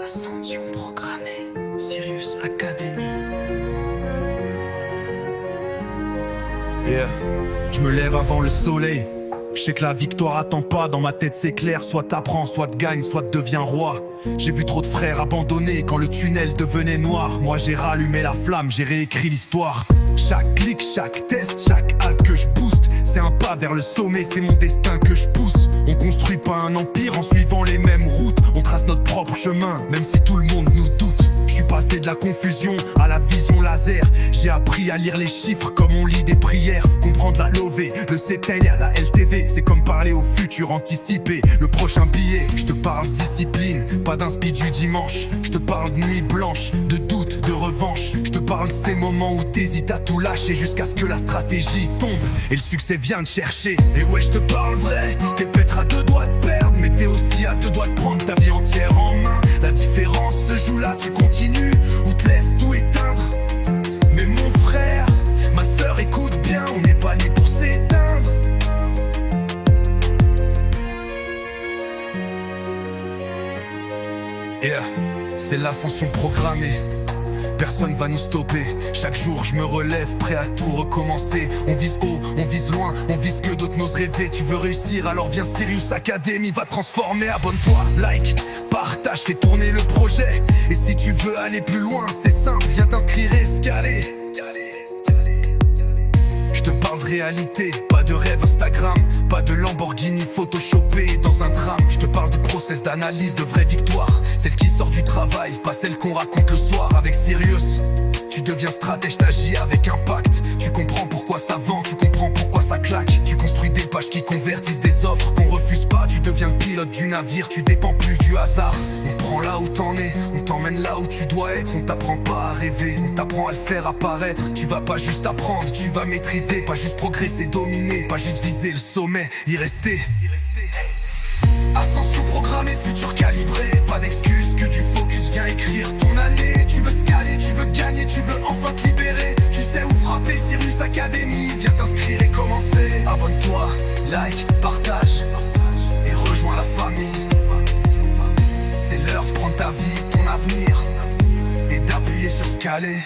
Ascension programmée. Sirius Academy. Yeah. Je me lève avant le soleil. Je sais que la victoire attend pas, dans ma tête c'est clair. Soit t'apprends, soit te gagnes, soit te deviens roi. J'ai vu trop de frères abandonnés quand le tunnel devenait noir. Moi j'ai rallumé la flamme, j'ai réécrit l'histoire. Chaque clic, chaque test, chaque hack que je booste, c'est un pas vers le sommet, c'est mon destin que je pousse. On construit pas un empire en suivant les mêmes routes. On trace notre propre chemin, même si tout le monde nous doute. Je suis passé de la confusion à la vision laser. J'ai appris à lire les chiffres comme on lit des prières. Comprendre la levée, le CTL à la LTV. C'est comme parler au futur, anticiper le prochain billet. Je te parle discipline, pas d'inspi du dimanche. Je te parle de nuit blanche, de doute, de revanche. Je te parle de ces moments où t'hésites à tout lâcher jusqu'à ce que la stratégie tombe et le succès vient te chercher. Et ouais, je te parle vrai, t'es peut-être à deux doigts de perdre, mais t'es aussi à deux doigts de prendre ta vie entière en main. La différence se joue là, tu continues ou te laisses tout éteindre. Mais mon frère, ma sœur, écoute bien, on n'est pas né pour s'éteindre. Yeah, c'est l'ascension programmée. Personne va nous stopper. Chaque jour je me relève, prêt à tout recommencer. On vise haut, on vise loin, on vise que d'autres n'osent rêver. Tu veux réussir, alors viens Sirius Academy, va transformer. Abonne-toi, like, partage, fais tourner le projet. Et si tu veux aller plus loin, c'est simple, viens t'inscrire et escaler. Je te parle de réalité, pas de rêve Instagram, pas de Lamborghini photoshopé dans un drame. Je te parle de process d'analyse, de vraie victoire, celle qui sort du travail, pas celle qu'on raconte le soir. Avec Sirius, tu deviens stratège, t'agis avec impact. Tu comprends pourquoi ça vend, tu comprends pourquoi ça claque. Tu construis des pages qui convertissent des offres qu'on refuse pas. Tu deviens le pilote du navire, tu dépends plus du hasard. On prend là où t'en es, on t'emmène là où tu dois être. On t'apprend pas à rêver, on t'apprend à le faire apparaître. Tu vas pas juste apprendre, tu vas maîtriser. Pas juste progresser, dominer, pas juste viser le sommet, y rester. Ascension programmée, futur calibré. Pas d'excuses, que du focus, viens écrire ton année. Tu veux scaler, tu veux gagner, tu veux enfin te libérer. Tu sais où frapper, Sirius Academy, viens t'inscrire et commencer. Abonne-toi, like, partage et rejoins la famille. C'est l'heure de prendre ta vie, ton avenir et d'appuyer sur scaler.